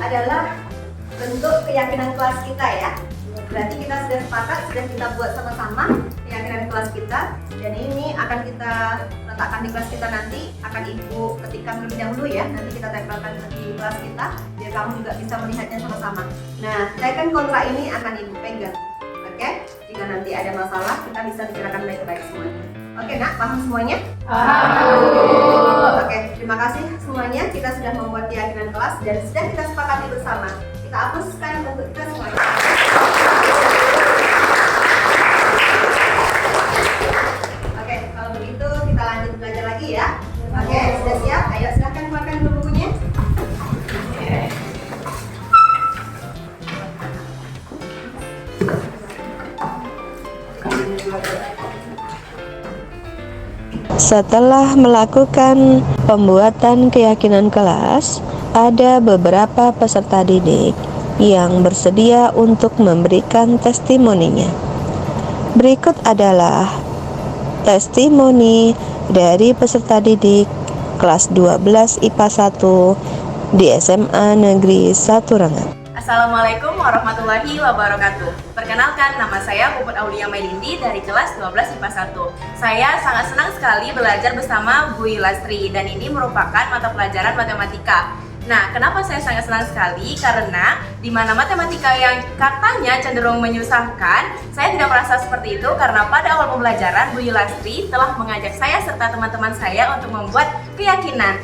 adalah bentuk keyakinan kelas kita ya. Berarti kita sudah sepakat, sudah kita buat sama-sama keyakinan kelas kita, dan ini akan kita letakkan di kelas kita nanti, akan Ibu ketikkan terlebih dahulu ya, nanti kita tempelkan di kelas kita biar kamu juga bisa melihatnya sama-sama. Nah, teken kontrak ini akan Ibu pegang. Oke? Jika nanti ada masalah, kita bisa bicarakan baik-baik semuanya. Oke, Nak, paham semuanya? Paham. Oke, terima kasih semuanya. Kita sudah membuat keyakinan kelas dan sudah kita sepakati bersama. Kita hapuskan bentuk kita semuanya. Oke, kalau begitu kita lanjut belajar lagi ya. Oke, sudah siap? Ayo silahkan keluarkan dulu bukunya. Setelah melakukan pembuatan keyakinan kelas, ada beberapa peserta didik yang bersedia untuk memberikan testimoninya. Berikut adalah testimoni dari peserta didik kelas 12 IPA 1 di SMA Negeri 1 Rengat. Assalamualaikum warahmatullahi wabarakatuh. Perkenalkan, nama saya Puput Aulia Mailindi dari kelas 12 IPA 1. Saya sangat senang sekali belajar bersama Bu Yulastri dan ini merupakan mata pelajaran matematika. Nah, kenapa saya sangat senang sekali? Karena di mana matematika yang katanya cenderung menyusahkan, saya tidak merasa seperti itu karena pada awal pembelajaran Bu Yulastri telah mengajak saya serta teman-teman saya untuk membuat keyakinan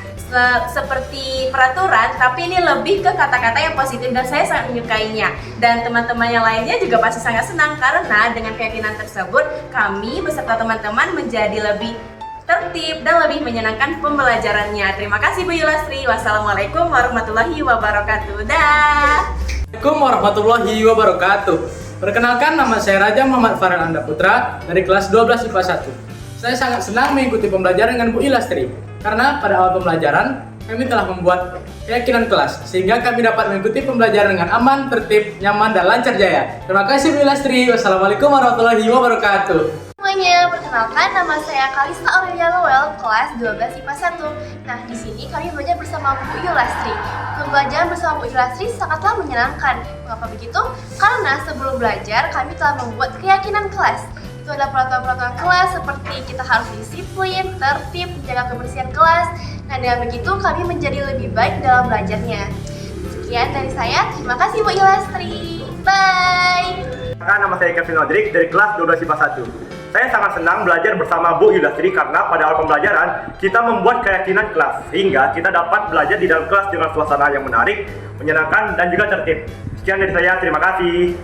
seperti peraturan, tapi ini lebih ke kata-kata yang positif dan saya sangat menyukainya. Dan teman-teman yang lainnya juga pasti sangat senang karena dengan keyakinan tersebut kami beserta teman-teman menjadi lebih tertib dan lebih menyenangkan pembelajarannya. Terima kasih Bu Yulastri. Wassalamualaikum warahmatullahi wabarakatuh. Dah. Assalamualaikum warahmatullahi wabarakatuh. Perkenalkan, nama saya Raja Muhammad Farhan Anda Putra dari kelas 12 IPA 1. Saya sangat senang mengikuti pembelajaran dengan Bu Yulastri karena pada awal pembelajaran kami telah membuat keyakinan kelas sehingga kami dapat mengikuti pembelajaran dengan aman, tertib, nyaman, dan lancar jaya. Terima kasih Bu Yulastri. Wassalamualaikum warahmatullahi wabarakatuh. Semuanya, perkenalkan nama saya Kalista Aurelia Lowell, kelas 12 IPA 1. Nah, di sini kami belajar bersama Bu Yulastri. Pembelajaran bersama Bu Yulastri sangatlah menyenangkan. Mengapa begitu? Karena sebelum belajar kami telah membuat keyakinan kelas. Itu ada peraturan-peraturan kelas seperti kita harus disiplin, tertib, menjaga kebersihan kelas. Nah, dengan begitu kami menjadi lebih baik dalam belajarnya. Sekian dari saya, terima kasih Bu Yulastri. Bye! Nama saya Kevin Odrik dari kelas 12 IPA 1. Saya sangat senang belajar bersama Bu Yulastri karena pada awal pembelajaran kita membuat keyakinan kelas sehingga kita dapat belajar di dalam kelas dengan suasana yang menarik, menyenangkan, dan juga tertib. Sekian dari saya, terima kasih.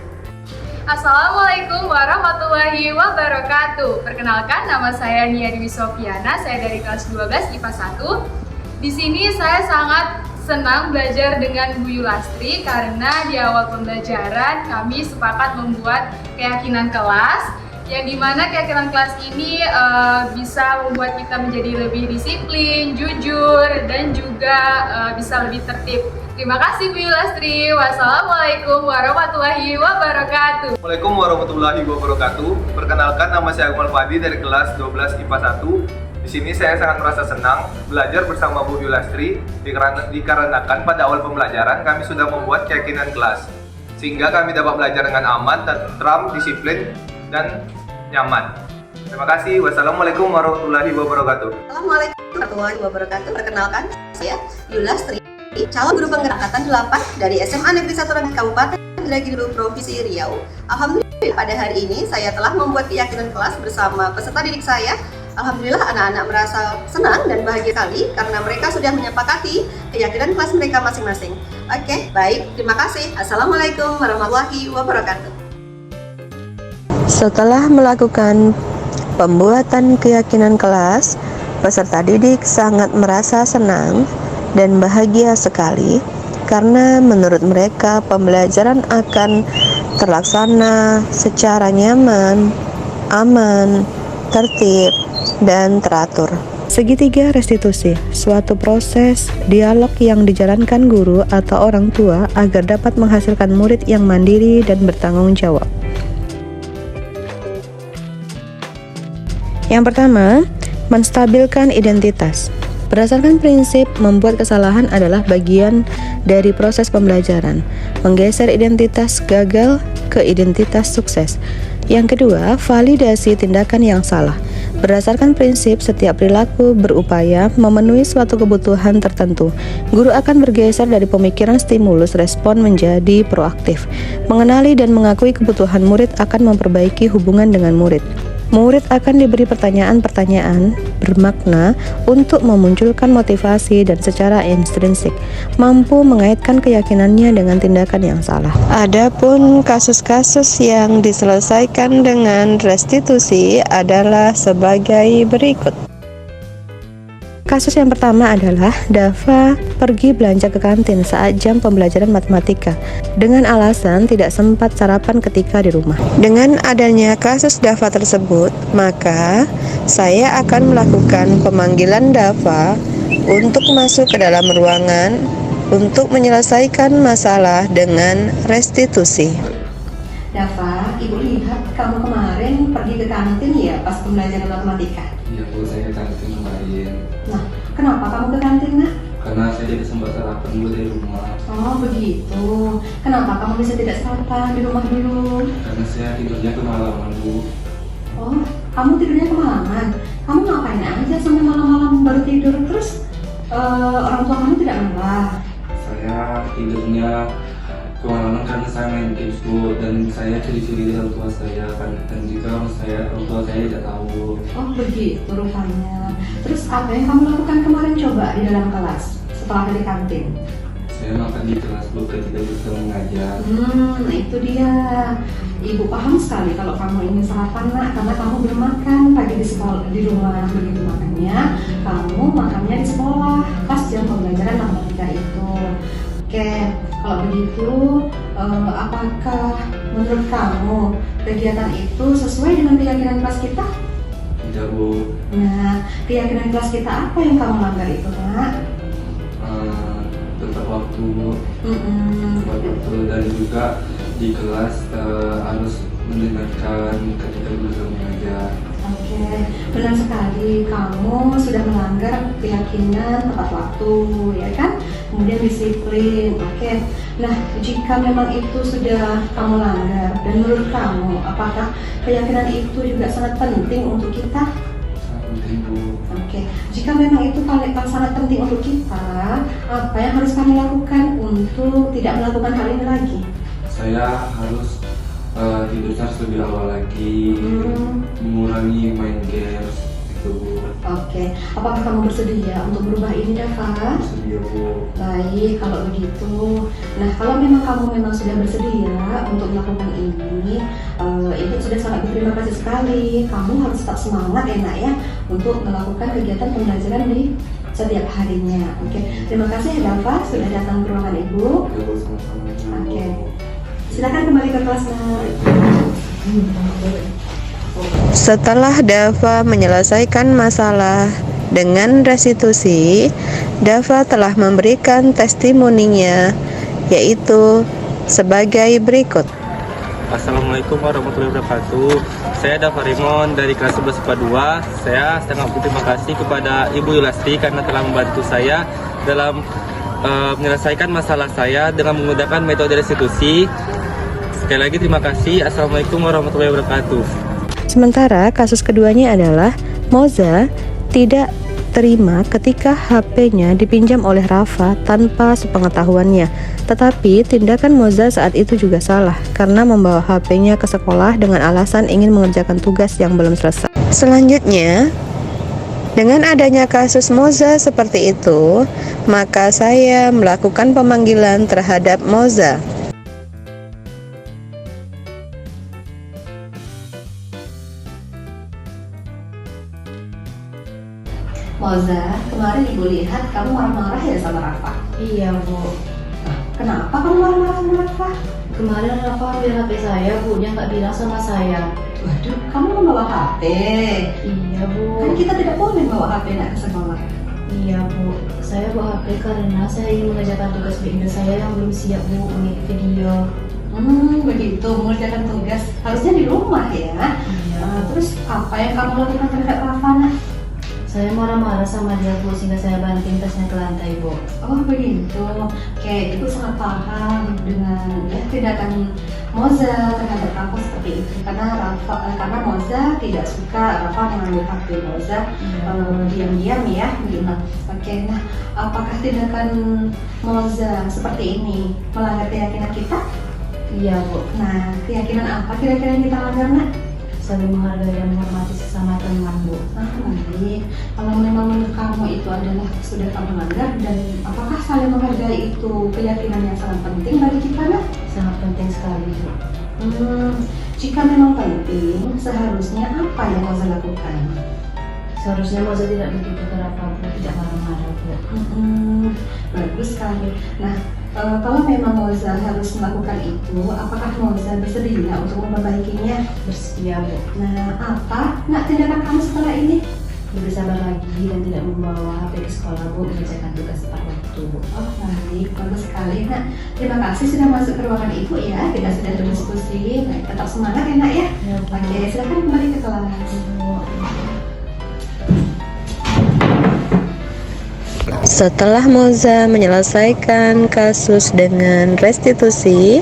Assalamualaikum warahmatullahi wabarakatuh. Perkenalkan, nama saya Nia Dewi Sofiana, saya dari kelas 12 IPA 1. Di sini saya sangat senang belajar dengan Bu Yulastri karena di awal pembelajaran kami sepakat membuat keyakinan kelas, yang dimana keyakinan kelas ini bisa membuat kita menjadi lebih disiplin, jujur, dan juga bisa lebih tertib. Terima kasih Bu Yulastri. Wassalamualaikum warahmatullahi wabarakatuh. Assalamualaikum warahmatullahi wabarakatuh. Perkenalkan, nama saya Akmal Fadi dari kelas 12 IPA 1. Di sini saya sangat merasa senang belajar bersama Bu Yulastri dikarenakan pada awal pembelajaran kami sudah membuat keyakinan kelas sehingga kami dapat belajar dengan aman, tentram, disiplin, dan nyaman. Terima kasih. Wassalamualaikum warahmatullahi wabarakatuh. Assalamualaikum warahmatullahi wabarakatuh. Perkenalkan, saya Yulastri, calon guru penggerak angkatan 8 dari SMA Negeri 1 Rengat Kabupaten Indragiri Provinsi Riau. Alhamdulillah pada hari ini saya telah membuat keyakinan kelas bersama peserta didik saya. Alhamdulillah anak-anak merasa senang dan bahagia sekali karena mereka sudah menyepakati keyakinan kelas mereka masing-masing. Oke, baik. Terima kasih. Assalamualaikum warahmatullahi wabarakatuh. Setelah melakukan pembuatan keyakinan kelas, peserta didik sangat merasa senang dan bahagia sekali karena menurut mereka pembelajaran akan terlaksana secara nyaman, aman, tertib, dan teratur. Segitiga restitusi, suatu proses dialog yang dijalankan guru atau orang tua agar dapat menghasilkan murid yang mandiri dan bertanggung jawab. Yang pertama, menstabilkan identitas. Berdasarkan prinsip, membuat kesalahan adalah bagian dari proses pembelajaran, menggeser identitas gagal ke identitas sukses. Yang kedua, validasi tindakan yang salah. Berdasarkan prinsip, setiap perilaku berupaya memenuhi suatu kebutuhan tertentu. Guru akan bergeser dari pemikiran stimulus respon menjadi proaktif. Mengenali dan mengakui kebutuhan murid akan memperbaiki hubungan dengan murid. Murid akan diberi pertanyaan-pertanyaan bermakna untuk memunculkan motivasi dan secara intrinsik mampu mengaitkan keyakinannya dengan tindakan yang salah. Adapun kasus-kasus yang diselesaikan dengan restitusi adalah sebagai berikut. Kasus yang pertama adalah Dava pergi belanja ke kantin saat jam pembelajaran matematika dengan alasan tidak sempat sarapan ketika di rumah. Dengan adanya kasus Dava tersebut, maka saya akan melakukan pemanggilan Dava untuk masuk ke dalam ruangan untuk menyelesaikan masalah dengan restitusi. Dava, Ibu lihat kamu kemarin pergi ke kantin ya pas pembelajaran matematika. Iya Bu, saya ke kantin kemarin. Nah, kenapa kamu ke kantin, Nak? Karena saya tidak sempat sarapan dulu dari rumah. Oh begitu. Kenapa kamu bisa tidak sarapan di rumah dulu? Karena saya tidurnya kemalaman Bu. Oh, kamu tidurnya kemalaman. Kamu ngapain aja sampai malam-malam baru tidur? Terus orang tua kamu tidak marah? Saya tidurnya kemalaman karena saya main games Bu, dan saya curi-curi dari orang tua saya kan, dan juga orang tua saya tidak tahu. Oh begitu rupanya. Terus apa yang kamu lakukan kemarin coba di dalam kelas setelah dari kantin? Saya makan di kelas Bu ketika bisa mengajar. Itu dia. Ibu paham sekali kalau kamu ingin sarapan, Nak, karena kamu belum makan pagi di sekolah, di rumah. Begitu makanya kamu makannya di sekolah pas jam pembelajaran matematika itu. Oke, kalau begitu, apakah menurut kamu kegiatan itu sesuai dengan keyakinan kelas kita? Tidak Bu. Nah, keyakinan kelas kita apa yang kamu langgar itu, Nak? Tetap waktu Bu. Tepat waktu, dan juga di kelas harus mendengarkan ketika guru mengajar. Oke, benar sekali. Kamu sudah melanggar keyakinan tepat waktu, ya kan? Kemudian disiplin. Oke. Nah, jika memang itu sudah kamu langgar, dan menurut kamu, apakah keyakinan itu juga sangat penting untuk kita? Sangat penting Bu. Oke. Jika memang itu sangat penting untuk kita, apa yang harus kami lakukan untuk tidak melakukan hal ini lagi? Saya harus tidur lebih awal lagi, mengurangi main games itu Bu. Oke, apakah kamu bersedia untuk berubah ini, Dava? Bersedia Bu. Baik, kalau begitu. Nah, kalau memang kamu sudah bersedia untuk melakukan ini, itu sudah sangat berterima kasih sekali. Kamu harus tetap semangat ya, Nak, ya, untuk melakukan kegiatan pembelajaran di setiap harinya. Oke, terima kasih ya, Dava, sudah datang ke ruangan Ibu. Oke. Silakan kembali ke kelas, Nak. Setelah Dava menyelesaikan masalah dengan restitusi, Dava telah memberikan testimoninya, yaitu sebagai berikut. Assalamualaikum warahmatullahi wabarakatuh. Saya Dava Rimon dari kelas 11 IPA 2. Saya sangat berterima kasih kepada Ibu Yulastri karena telah membantu saya dalam menyelesaikan masalah saya dengan menggunakan metode restitusi. Sekali lagi terima kasih. Assalamualaikum warahmatullahi wabarakatuh. Sementara kasus keduanya adalah Moza tidak terima ketika HP-nya dipinjam oleh Rafa tanpa sepengetahuannya. Tetapi tindakan Moza saat itu juga salah karena membawa HP-nya ke sekolah dengan alasan ingin mengerjakan tugas yang belum selesai. Selanjutnya, dengan adanya kasus Moza seperti itu, maka saya melakukan pemanggilan terhadap Moza. Moza, kemarin Ibu lihat kamu marah-marah ya sama Rafa? Iya Bu. Nah, kenapa kamu marah-marah sama Rafa? Kemarin Rafa ambil HP saya Bu, dia nggak bilang sama saya. Waduh, kamu membawa HP? Iya Bu. Kan kita tidak boleh bawa HP nak ke sekolah. Iya Bu, saya bawa HP karena saya ingin mengerjakan tugas bimbel saya yang belum siap Bu, untuk video. Begitu, mengerjakan tugas harusnya di rumah ya. Iya. Terus apa yang kamu lakukan terhadap Rafa? Nah? Saya marah-marah sama dia Bu, sehingga saya banting tasnya ke lantai Bu. Oh begitu, oke, ibu sangat paham dengan ya tindakan Moza terhadap Rafa seperti itu, karena Moza tidak suka Rafa mengambil HP Moza diam-diam ya, begitu. Oke, nah apakah tindakan Moza seperti ini melanggar keyakinan kita? Iya Bu. Nah, keyakinan apa kira-kira yang kita langgar, Nak? Saling menghargai dan menghormati sesama teman Bu. Baik, kalau memang menurut kamu itu adalah sudah kamu langgar, dan apakah saling menghargai itu keyakinan yang sangat penting bagi kita, Nak? Sangat penting sekali Bu. Jika memang penting, seharusnya apa yang Moza lakukan? Seharusnya Moza tidak begitu keras Bu, tidak marah-marah Bu. Bagus sekali. Nah, kalau memang Moza harus melakukan itu, apakah Moza bersedia untuk memperbaikinya? Bersedia Bu. Nah, apa tindakan kamu setelah ini? Lebih sabar lagi dan tidak membawa HP ke sekolah Bu, mengerjakan tugas tepat waktu Bu. Oh baik, bagus sekali Nak. Terima kasih sudah masuk ke ruangan Ibu ya. Kita sudah berdiskusi. Nah, tetap semangat ya Nak ya. Oke, silakan kembali ke kelas. Setelah Moza menyelesaikan kasus dengan restitusi,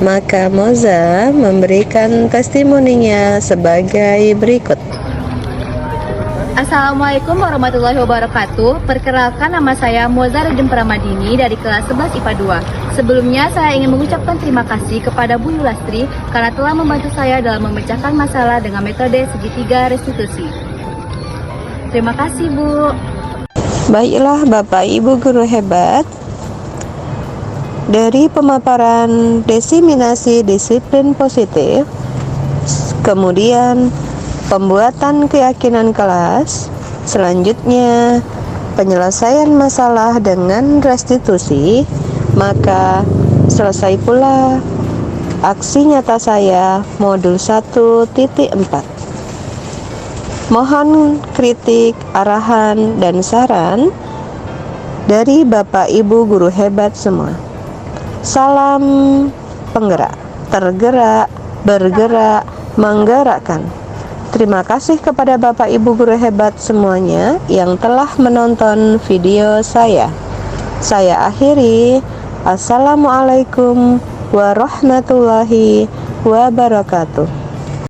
maka Moza memberikan testimoninya sebagai berikut. Assalamualaikum warahmatullahi wabarakatuh. Perkenalkan, nama saya Moza Rejim Pramadini dari kelas 11 IPA 2. Sebelumnya saya ingin mengucapkan terima kasih kepada Bu Yulastri karena telah membantu saya dalam memecahkan masalah dengan metode segitiga restitusi. Terima kasih Bu. Baiklah Bapak Ibu guru hebat, dari pemaparan diseminasi disiplin positif, kemudian pembuatan keyakinan kelas, selanjutnya penyelesaian masalah dengan restitusi, maka selesai pula aksi nyata saya modul 1.4. Mohon kritik, arahan, dan saran dari Bapak Ibu guru hebat semua. Salam penggerak, tergerak, bergerak, menggerakkan. Terima kasih kepada Bapak Ibu guru hebat semuanya yang telah menonton video saya. Saya akhiri. Assalamualaikum warahmatullahi wabarakatuh.